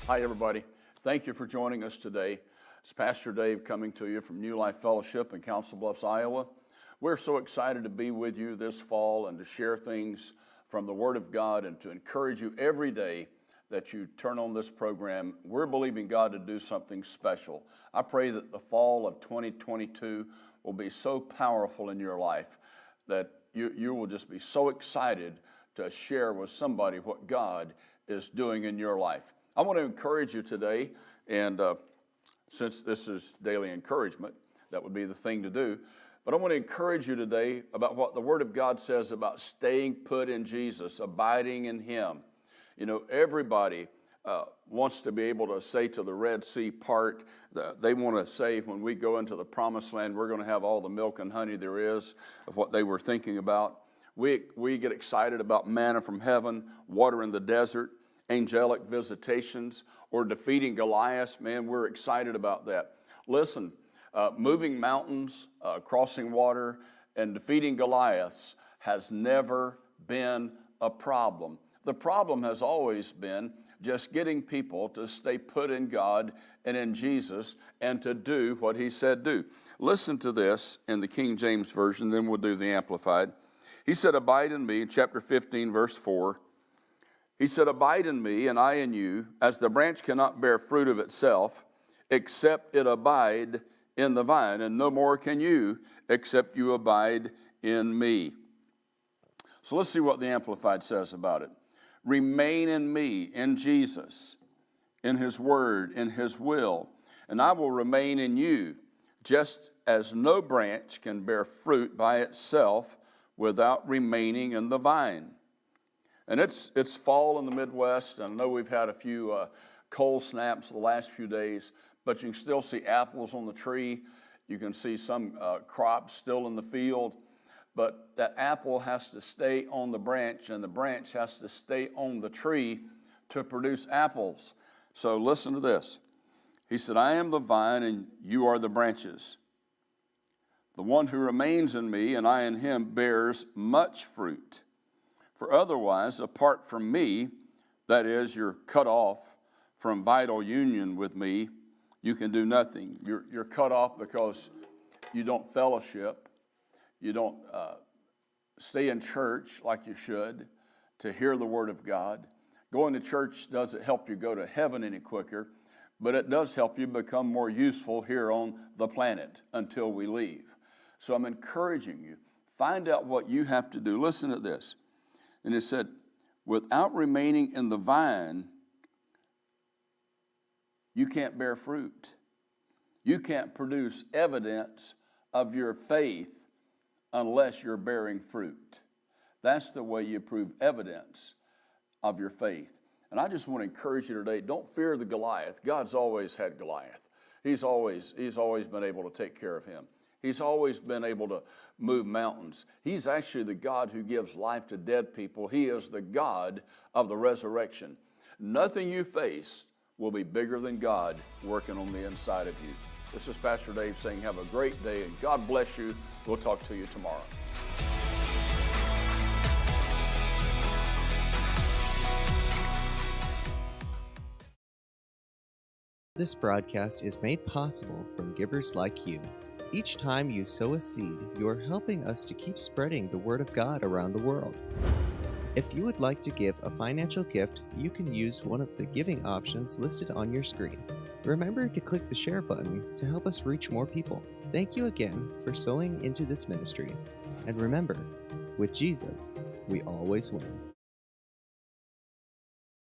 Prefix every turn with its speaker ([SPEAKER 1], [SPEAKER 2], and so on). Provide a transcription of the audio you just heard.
[SPEAKER 1] Hi, everybody. Thank you for joining us today. It's Pastor Dave coming to you from New Life Fellowship in Council Bluffs, Iowa. We're so excited to be with you this fall and to share things from the Word of God and to encourage you every day that you turn on this program. We're believing God to do something special. I pray that the fall of 2022 will be so powerful in your life that you will just be so excited to share with somebody what God is doing in your life. I want to encourage you today, and since this is daily encouragement, that would be the thing to do. But I want to encourage you today about what the Word of God says about staying put in Jesus, abiding in Him. You know, everybody wants to be able to say to the Red Sea part, they want to say when we go into the Promised Land, we're going to have all the milk and honey there is of what they were thinking about. We get excited about manna from heaven, water in the desert, angelic visitations, or defeating Goliath. Man, we're excited about that. Listen, moving mountains, crossing water, and defeating Goliaths has never been a problem. The problem has always been just getting people to stay put in God and in Jesus and to do what He said do. Listen to this in the King James Version, then we'll do the Amplified. He said, abide in me, chapter 15, verse 4. He said, abide in me, and I in you, as the branch cannot bear fruit of itself, except it abide in the vine, and no more can you, except you abide in me. So let's see what the Amplified says about it. Remain in me, in Jesus, in His Word, in His will, and I will remain in you, just as no branch can bear fruit by itself without remaining in the vine. And it's fall in the Midwest, and I know we've had a few cold snaps the last few days, but you can still see apples on the tree. You can see some crops still in the field, but that apple has to stay on the branch, and the branch has to stay on the tree to produce apples. So listen to this. He said, I am the vine, and you are the branches. The one who remains in me, and I in him, bears much fruit. For otherwise, apart from me, that is, you're cut off from vital union with me, you can do nothing. You're cut off because you don't fellowship. You don't stay in church like you should to hear the Word of God. Going to church doesn't help you go to heaven any quicker, but it does help you become more useful here on the planet until we leave. So I'm encouraging you, find out what you have to do. Listen to this. And it said, without remaining in the vine, you can't bear fruit. You can't produce evidence of your faith unless you're bearing fruit. That's the way you prove evidence of your faith. And I just want to encourage you today, don't fear the Goliath. God's always had Goliath. He's always been able to take care of him. He's always been able to move mountains. He's actually the God who gives life to dead people. He is the God of the resurrection. Nothing you face will be bigger than God working on the inside of you. This is Pastor Dave saying have a great day, and God bless you. We'll talk to you tomorrow.
[SPEAKER 2] This broadcast is made possible from givers like you. Each time you sow a seed, you are helping us to keep spreading the Word of God around the world. If you would like to give a financial gift, you can use one of the giving options listed on your screen. Remember to click the share button to help us reach more people. Thank you again for sowing into this ministry. And remember, with Jesus, we always win.